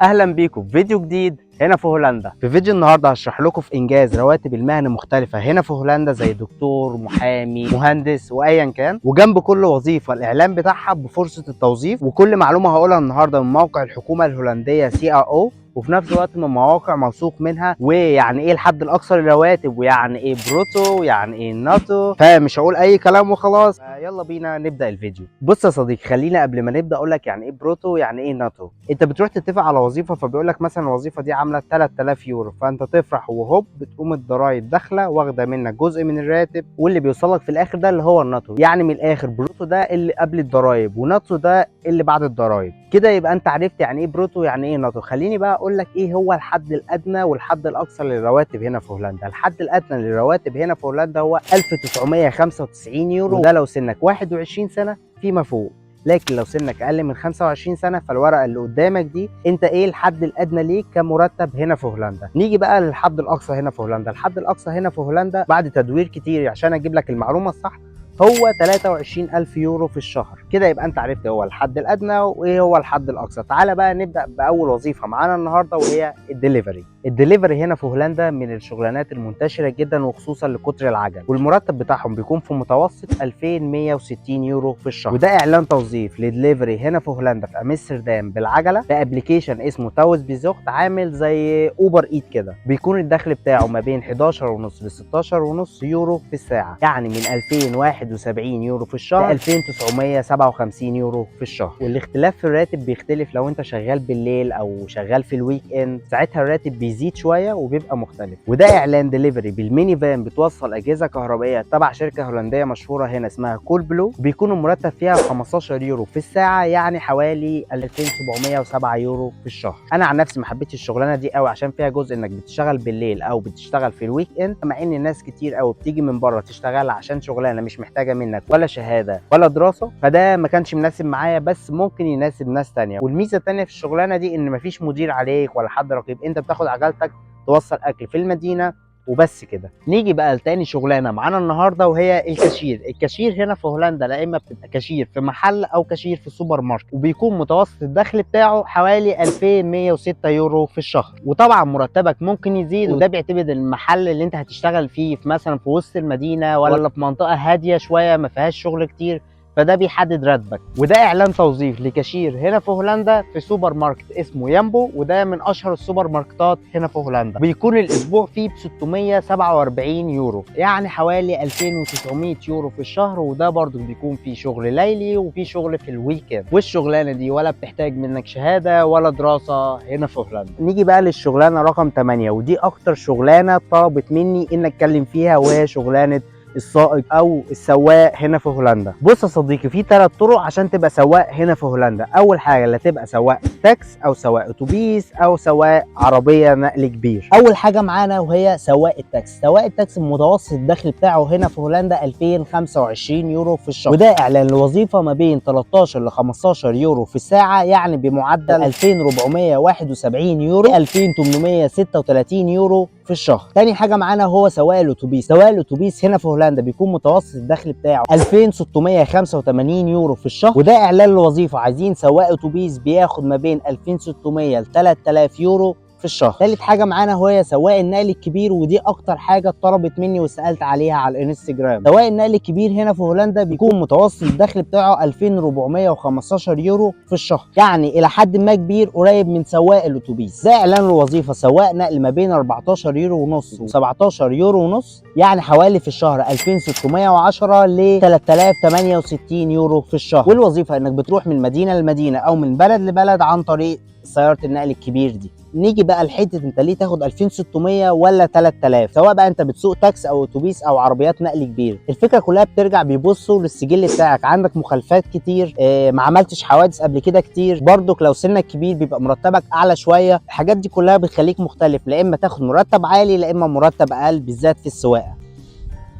اهلا بيكم في فيديو جديد هنا في هولندا. في فيديو النهارده هشرح لكم في انجاز رواتب المهن مختلفه هنا في هولندا زي دكتور، محامي، مهندس وايا كان، وجنب كل وظيفه الاعلان بتاعها بفرصه التوظيف، وكل معلومه هقولها النهارده من موقع الحكومه الهولنديه CAO، وفي نفس الوقت من مواقع موثوق منها، ويعني ايه الحد الاقصى للرواتب، ويعني ايه بروتو، ويعني ايه ناتو. فمش هقول اي كلام وخلاص، يلا بينا نبدا الفيديو. بص يا صديقي، خلينا قبل ما نبدا اقول لك يعني ايه بروتو ويعني ايه ناتو. انت بتروح تتفق على وظيفه، فبيقول لك مثلا الوظيفه دي عامله 3000 يورو، فانت تفرح وهوب بتقوم الضرايب داخله واخده منك جزء من الراتب، واللي بيوصلك في الاخر ده اللي هو الناتو. يعني من الاخر بروتو ده اللي قبل الضرايب، وناتو ده اللي بعد الضرايب. كده يبقى انت عرفت يعني ايه بروتو ويعني ايه ناتو. خليني بقى اقول لك ايه هو الحد الادنى والحد الاقصى للرواتب هنا في هولندا. الحد الادنى للرواتب هنا في هولندا هو 1995 يورو، وده لو سنك 21 سنه فيما فوق. لكن لو سنك اقل من 25 سنه فالورقه اللي قدامك دي انت ايه الحد الادنى ليك كمرتب هنا في هولندا. نيجي بقى للحد الاقصى هنا في هولندا. الحد الاقصى هنا في هولندا بعد تدوير كتير عشان اجيب لك المعلومه الصح هو 23,000 يورو في الشهر. كده يبقى انت عرفت هو الحد الادنى وايه هو الحد الاقصى. تعالى بقى نبدا باول وظيفه معانا النهارده، وهي الدليفري. الدليفري هنا في هولندا من الشغلانات المنتشره جدا، وخصوصا لكتر العجل، والمرتب بتاعهم بيكون في متوسط 2160 يورو في الشهر. وده اعلان توظيف لدليفري هنا في هولندا في امستردام بالعجله بابلكيشن اسمه تاوز بيزوخت، عامل زي اوبر ايت كده. بيكون الدخل بتاعه ما بين 11.5 ل 16.5 يورو في الساعه، يعني من 2071 يورو في الشهر ل 2957 يورو في الشهر. والاختلاف في الراتب بيختلف لو انت شغال بالليل او شغال في الويك اند، ساعتها الراتب بيزيد شويه وبيبقى مختلف. وده اعلان دليفري بالميني فان بتوصل اجهزه كهربائيه تبع شركه هولنديه مشهوره هنا اسمها كول بلو، بيكون المرتب فيها 15 يورو في الساعه، يعني حوالي 2707 يورو في الشهر. انا عن نفسي ما حبيتش الشغلانه دي قوي عشان فيها جزء انك بتشتغل بالليل او بتشتغل في الويك اند، مع ان الناس كتير قوي بتيجي من بره تشتغل عشان شغلانه مش محتاجه منك ولا شهاده ولا دراسه، فده ما كانش مناسب معايا، بس ممكن يناسب ناس تانية. والميزه التانية في الشغلانه دي ان مفيش مدير عليك ولا حد رقيب، انت بتاخد عجلتك توصل اكل في المدينه وبس كده. نيجي بقى لتاني شغلانه معانا النهارده، وهي الكاشير. الكاشير هنا في هولندا لا اما بتبقى كاشير في محل او كاشير في سوبر ماركت، وبيكون متوسط الدخل بتاعه حوالي 2106 يورو في الشهر. وطبعا مرتبك ممكن يزيد، وده بيعتمد المحل اللي انت هتشتغل فيه، في مثلا في وسط المدينه ولا في منطقه هاديه شويه ما فيهاش شغل كتير، فده بيحدد راتبك. وده اعلان توظيف لكاشير هنا في هولندا في سوبر ماركت اسمه يامبو، وده من اشهر السوبر ماركتات هنا في هولندا. بيكون الاسبوع فيه ب 647 يورو، يعني حوالي 2900 يورو في الشهر. وده برضو بيكون فيه شغل ليلي وفيه شغل في الويكند. والشغلانه دي ولا بتحتاج منك شهاده ولا دراسه هنا في هولندا. نيجي بقى للشغلانه رقم 8، ودي اكتر شغلانه طلبت مني ان اتكلم فيها، وهي شغلانه السائق او السواق هنا في هولندا. بص يا صديقي، في 3 طرق عشان تبقى سواق هنا في هولندا. اول حاجه لا تبقى سواق تاكس او سواق اتوبيس او سواق عربيه نقل كبير. اول حاجه معانا وهي سواق التاكس. سواق التاكس متوسط الدخل بتاعه هنا في هولندا 2025 يورو في الشهر، وده اعلان لوظيفه ما بين 13 ل 15 يورو في الساعه، يعني بمعدل 2471 يورو 2836 يورو في الشهر. تاني حاجه معانا هو سواق الاتوبيس. سواق الاتوبيس هنا في هولندا بيكون متوسط الدخل بتاعه 2685 يورو في الشهر، وده اعلان لوظيفه عايزين سواق اتوبيس بياخد ما بين 2600 ل 3000 يورو في الشهر. ثالث حاجه معانا هو سواق النقل الكبير، ودي اكتر حاجه اتطلبت مني وسالت عليها على الانستجرام. سواق النقل الكبير هنا في هولندا بيكون متوسط الدخل بتاعه 2415 يورو في الشهر، يعني الى حد ما كبير قريب من سواق الاتوبيس. ده اعلان الوظيفه سواق نقل ما بين 14 يورو ونص و17 يورو ونص، يعني حوالي في الشهر 2610 ل 3068 يورو في الشهر. والوظيفه انك بتروح من مدينه لمدينه او من بلد لبلد عن طريق سياره النقل الكبير دي. نيجي بقى لحته انت ليه تاخد 2600 ولا 3000، سواء بقى انت بتسوق تاكس او اتوبيس او عربيات نقل كبير. الفكره كلها بترجع بيبصوا للسجل بتاعك، عندك مخالفات كتير، ما عملتش حوادث قبل كده كتير، برضك لو سنك كبير بيبقى مرتبك اعلى شويه. الحاجات دي كلها بتخليك مختلف، لا اما تاخد مرتب عالي لا اما مرتب اقل، بالذات في السواقه.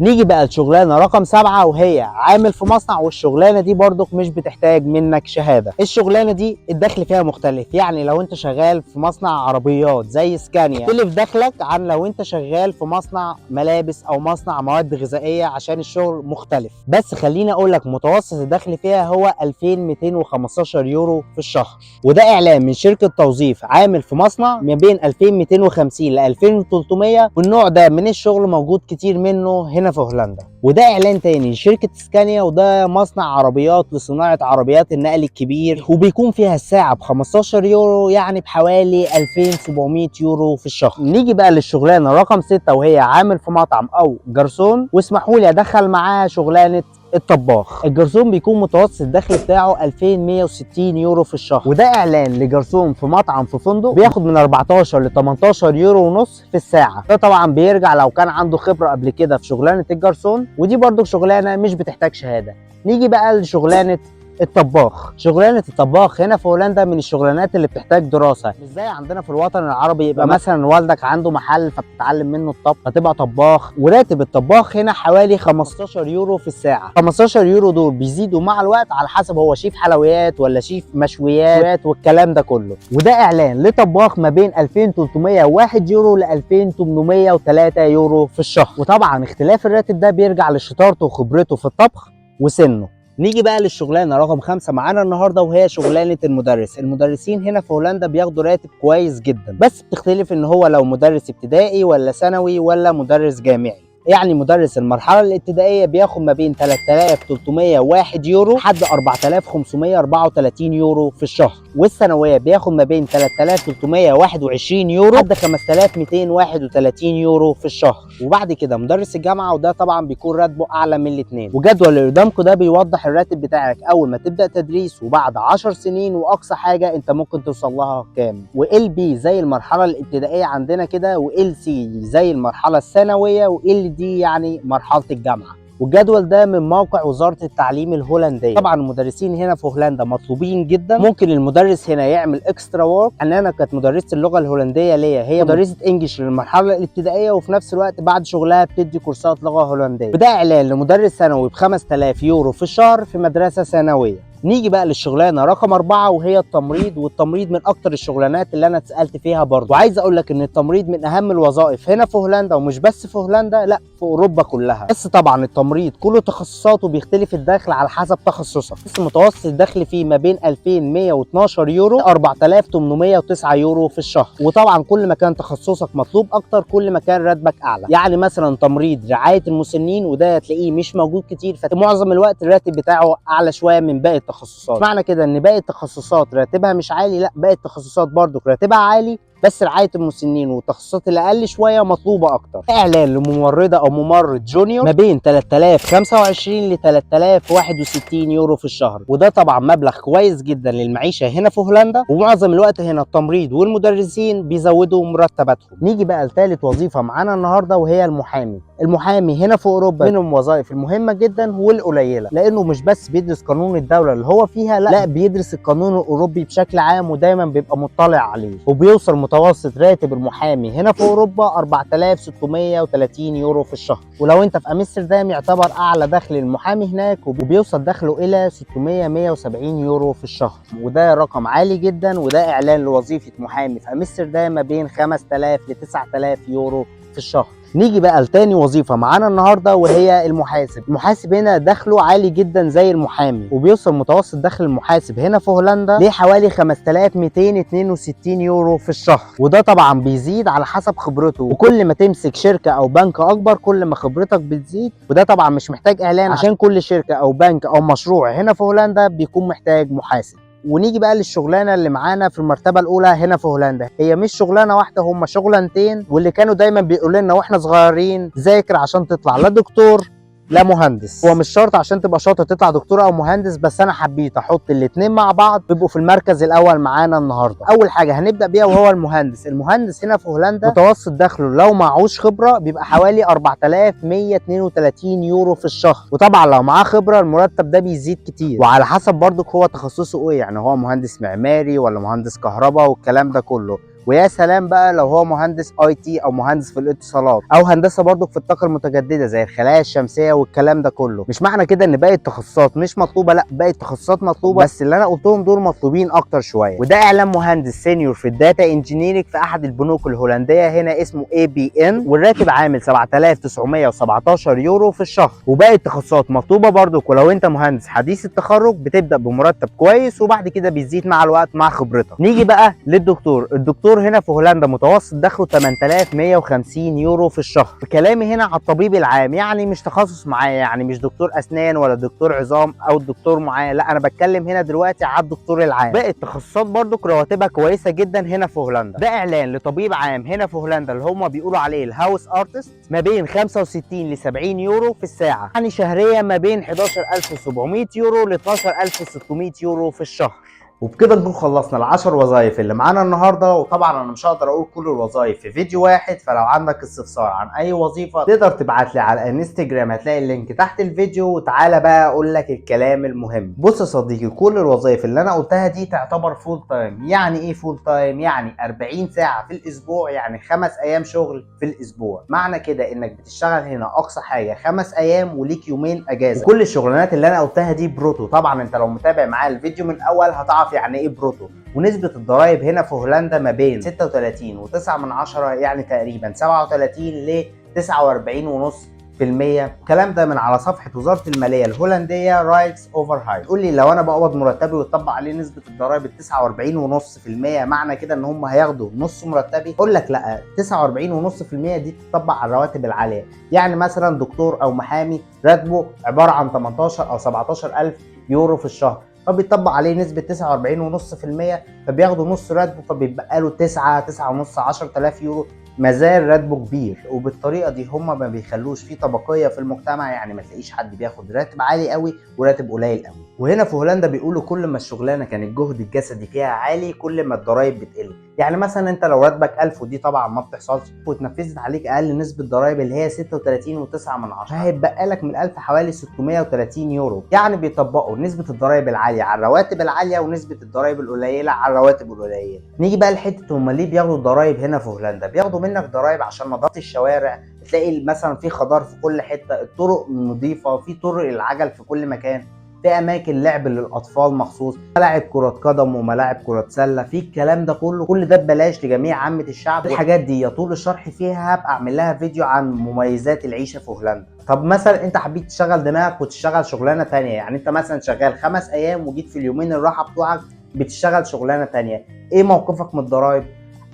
نيجي بقى لشغلانه رقم 7 وهي عامل في مصنع، والشغلانه دي برضك مش بتحتاج منك شهاده. الشغلانه دي الدخل فيها مختلف، يعني لو انت شغال في مصنع عربيات زي سكانيا يختلف دخلك عن لو انت شغال في مصنع ملابس او مصنع مواد غذائيه، عشان الشغل مختلف. بس خليني اقول لك متوسط الدخل فيها هو 2215 يورو في الشهر، وده اعلان من شركه توظيف عامل في مصنع ما بين 2250 ل 2300، والنوع ده من الشغل موجود كتير منه هنا في هولندا. وده اعلان تاني لشركه سكانيا، وده مصنع عربيات لصناعه عربيات النقل الكبير، وبيكون فيها الساعه ب 15 يورو، يعني بحوالي 2700 يورو في الشهر. نيجي بقى للشغلانه رقم 6 وهي عامل في مطعم او جرسون، واسمحوا لي ادخل معاها شغلانه الطباخ. الجرسون بيكون متوسط الدخل بتاعه 2160 يورو في الشهر، وده اعلان لجرسون في مطعم في فندق، بياخد من 14 ل 18 يورو ونص في الساعه. ده طبعا بيرجع لو كان عنده خبره قبل كده في شغلانه الجرسون، ودي برضو شغلانه مش بتحتاج شهاده. نيجي بقى لشغلانه الطباخ. شغلانه الطباخ هنا في هولندا من الشغلانات اللي بتحتاج دراسه، مش زي عندنا في الوطن العربي يبقى مثلا والدك عنده محل فبتتعلم منه الطبخ فتبقى طباخ. وراتب الطباخ هنا حوالي 15 يورو في الساعه. 15 يورو دول بيزيدوا مع الوقت على حسب هو شيف حلويات ولا شيف مشويات والكلام ده كله. وده اعلان لطباخ ما بين 2301 يورو ل 2803 يورو في الشهر. وطبعا اختلاف الراتب ده بيرجع لشطارته وخبرته في الطبخ وسنه. نيجي بقى للشغلانه رقم 5 معانا النهارده وهي شغلانه المدرس. المدرسين هنا في هولندا بياخدوا راتب كويس جدا، بس بتختلف ان هو لو مدرس ابتدائي ولا ثانوي ولا مدرس جامعي. يعني مدرس المرحله الابتدائيه بياخد ما بين 3301 يورو لحد 4534 يورو في الشهر، والثانويه بياخد ما بين 3321 يورو لحد 5231 يورو في الشهر. وبعد كده مدرس الجامعه، وده طبعا بيكون راتبه اعلى من الاثنين. وجدول اللي قدامكم ده بيوضح الراتب بتاعك اول ما تبدا تدريس وبعد 10 سنين، واقصى حاجه انت ممكن توصل لها كام. وال بي زي المرحله الابتدائيه عندنا كده، وال سي زي المرحله الثانويه، وال دي يعني مرحله الجامعه. والجدول ده من موقع وزاره التعليم الهولنديه. طبعا المدرسين هنا في هولندا مطلوبين جدا. ممكن المدرس هنا يعمل اكسترا ورك. انا كانت مدرسه اللغه الهولنديه ليا هي مدرسه انجلش للمرحله الابتدائيه، وفي نفس الوقت بعد شغلها بتدي كورسات لغه هولنديه. وده اعلان لمدرس ثانوي ب 5000 يورو في الشهر في مدرسه ثانويه. نيجي بقى للشغلانه رقم 4 وهي التمريض. والتمريض من اكتر الشغلانات اللي انا اتسالت فيها برضه، وعايز اقول لك ان التمريض من اهم الوظائف هنا في هولندا، ومش بس في هولندا، لا في اوروبا كلها. بس طبعا التمريض كل تخصصاته بيختلف الدخل على حسب تخصصك. بس متوسط الدخل فيه ما بين 2112 يورو ل 4809 يورو في الشهر. وطبعا كل ما كان تخصصك مطلوب اكتر كل ما كان راتبك اعلى. يعني مثلا تمريض رعايه المسنين وده هتلاقيه مش موجود كتير، فمعظم الوقت الراتب بتاعه اعلى شويه من باقي التخصصات. معنى كده ان باقي التخصصات راتبها مش عالي، لا باقي التخصصات برضو راتبها عالي، بس رعايه المسنين والتخصصات اللي اقل شويه مطلوبه اكتر. اعلان لممرضه او ممرض جونيور ما بين 3025 ل 3061 يورو في الشهر، وده طبعا مبلغ كويس جدا للمعيشه هنا في هولندا. ومعظم الوقت هنا التمريض والمدرسين بيزودوا مرتباتهم. نيجي بقى لثالث وظيفه معانا النهارده وهي المحامي. المحامي هنا في اوروبا من الوظائف المهمه جدا والقليله، لانه مش بس بيدرس قانون الدوله اللي هو فيها، لا بيدرس القانون الاوروبي بشكل عام، ودايما بيبقى مطلع عليه. وبيوصل متوسط راتب المحامي هنا في اوروبا 4630 يورو في الشهر. ولو انت في امستردام يعتبر اعلى دخل المحامي هناك، وبيوصل دخله الى 670 يورو في الشهر، وده رقم عالي جدا. وده اعلان لوظيفه محامي في امستردام ما بين 5000 ل 9000 يورو في الشهر. نيجي بقى لتاني وظيفة معانا النهاردة وهي المحاسب. المحاسب هنا دخله عالي جدا زي المحامي، وبيوصل متوسط دخل المحاسب هنا في هولندا لحوالي 5262 يورو في الشهر. وده طبعا بيزيد على حسب خبرته، وكل ما تمسك شركة او بنك اكبر كل ما خبرتك بتزيد. وده طبعا مش محتاج اعلان، عشان كل شركة او بنك او مشروع هنا في هولندا بيكون محتاج محاسب. ونيجي بقى للشغلانه اللي معانا في المرتبه الاولى هنا في هولندا. هي مش شغلانه واحده، هم شغلانتين، واللي كانوا دايما بيقولوا لنا واحنا صغيرين ذاكر عشان تطلع لا دكتور لا مهندس. هو مش شرط عشان تبقى شاطر تطلع دكتور او مهندس، بس انا حبيت احط الاثنين مع بعض بيبقوا في المركز الاول معانا النهارده. اول حاجه هنبدا بيها وهو المهندس. المهندس هنا في هولندا متوسط دخله لو معهوش خبره بيبقى حوالي 4132 يورو في الشهر. وطبعا لو معاه خبره المرتب ده بيزيد كتير، وعلى حسب برضك هو تخصصه ايه، يعني هو مهندس معماري ولا مهندس كهرباء والكلام ده كله. ويا سلام بقى لو هو مهندس اي تي او مهندس في الاتصالات او هندسه برضك في الطاقه المتجدده زي الخلايا الشمسيه والكلام ده كله. مش معنى كده ان باقي التخصصات مش مطلوبه، لا باقي التخصصات مطلوبه، بس اللي انا قلتهم دول مطلوبين اكتر شويه. وده اعلان مهندس سينيور في الداتا انجينيرنج في احد البنوك الهولنديه هنا اسمه اي بي ان، والراتب عامل 7917 يورو في الشهر. وباقي التخصصات مطلوبه برضك، ولو انت مهندس حديث التخرج بتبدا بمرتب كويس وبعد كده بيزيد مع الوقت مع خبرتك. نيجي بقى للدكتور. الدكتور هنا في هولندا متوسط دخله 8150 يورو في الشهر. كلامي هنا على الطبيب العام، يعني مش تخصص معايا، يعني مش دكتور اسنان ولا دكتور عظام او دكتور معايا، لا انا بتكلم هنا دلوقتي على الدكتور العام. باقي التخصصات برضك رواتبها كويسه جدا هنا في هولندا. ده اعلان لطبيب عام هنا في هولندا اللي هم بيقولوا عليه الهاوس ارتست، ما بين 65 ل 70 يورو في الساعه، يعني شهريا ما بين 11700 يورو ل 12600 يورو في الشهر. وبكده نكون خلصنا ال10 وظائف اللي معانا النهارده. وطبعا انا مش هقدر اقول كل الوظائف في فيديو واحد، فلو عندك استفسار عن اي وظيفه تقدر تبعت لي على الانستجرام، هتلاقي اللينك تحت الفيديو. وتعالى بقى اقول لك الكلام المهم. بص يا صديقي، كل الوظائف اللي انا قلتها دي تعتبر فول تايم. يعني ايه فول تايم؟ يعني 40 ساعه في الاسبوع، يعني 5 ايام شغل في الاسبوع. معنى كده انك بتشتغل هنا اقصى حاجه 5 ايام وليك يومين اجازه. وكل الشغلانات اللي انا قلتها دي بروتو. طبعا انت لو متابع معايا الفيديو من الاول هتعرف يعني ايه بروتو. ونسبة الضرائب هنا في هولندا ما بين 36.9 يعني تقريبا 37 ل 49.5%. الكلام ده من على صفحة وزارة المالية الهولندية رايتس اوفر هاي. تقول لي لو انا بقبض مرتبي ويطبق عليه نسبة الضرائب 49.5%، معنى كده ان هم هياخدوا نص مرتبي؟ اقول لك لا، 49.5% دي تطبق على الرواتب العالية. يعني مثلا دكتور او محامي راتبه عبارة عن 18 او 17,000 يورو في الشهر، فبيطبق عليه نسبة 49.5%، فبياخدوا نص راتبه، فبيبقى له 9.5 10,000 يورو. مازال راتبه كبير. وبالطريقه دي هم ما بيخلوش فيه طبقيه في المجتمع، يعني ما تلاقيش حد بياخد راتب عالي قوي وراتب قليل قوي. وهنا في هولندا بيقولوا كل ما الشغلانه كان الجهد الجسدي فيها عالي كل ما الضرايب بتقل. يعني مثلا انت لو راتبك 1000، ودي طبعا ما بتحصلش، واتنفذت عليك اقل نسبه ضرايب اللي هي 36.9، هيبقى لك من 1000 حوالي 630 يورو. يعني بيطبقوا نسبه الضرايب العاليه على الرواتب العاليه ونسبه الضرايب القليله على الرواتب القليله. نيجي بقى لحته هم ليه بياخدوا الضرايب هنا في هولندا. بياخدوا منك ضرايب عشان نظافه الشوارع. تلاقي مثلا في خضار في كل حته، الطرق نظيفه، في طرق العجل في كل مكان، في اماكن لعب للاطفال مخصوص، ملاعب كره قدم وملاعب كره سله، في الكلام ده كله، كل ده ببلاش لجميع عامه الشعب. الحاجات دي طول الشرح فيها هبقى اعمل لها فيديو عن مميزات العيشه في هولندا. طب مثلا انت حبيت تشغل دماغك وتشتغل شغلانه تانية، يعني انت مثلا شغال 5 ايام وجيت في اليومين الراحه بتوعك بتشتغل شغلانه تانية، ايه موقفك من الضرايب؟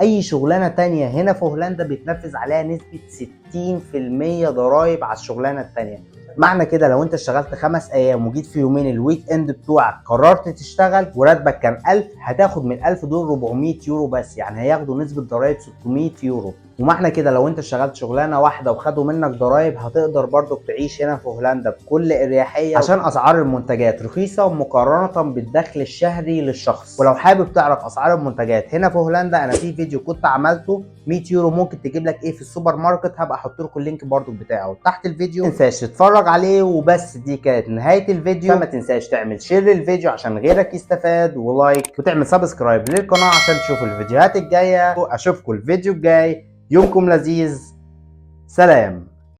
اي شغلانه تانية هنا في هولندا بيتنفذ عليها نسبه 60% ضرايب على الشغلانه التانية. معنى كده لو انت اشتغلت 5 ايام وجيت في يومين الويك اند بتوعك قررت تشتغل وراتبك كان 1000، هتاخد من 1000 دول 400 يورو بس، يعني هياخدوا نسبة ضرايب 600 يورو. ومعنى كده لو انت اشتغلت شغلانه واحده وخدوا منك ضرايب هتقدر برضك تعيش هنا في هولندا بكل اريحيه، عشان اسعار المنتجات رخيصه مقارنه بالدخل الشهري للشخص. ولو حابب تعرف اسعار المنتجات هنا في هولندا، انا في فيديو كنت عملته 100 يورو ممكن تجيب لك ايه في السوبر ماركت، هبقى احط لكم اللينك برضك بتاعه تحت الفيديو، ما تنساش تتفرج عليه. وبس دي كانت نهايه الفيديو، فما تنساش تعمل شير للفيديو عشان غيرك يستفاد، ولايك، وتعمل سبسكرايب للقناه عشان تشوفوا الفيديوهات الجايه. اشوفكم الفيديو الجاي، يومكم لذيذ، سلام.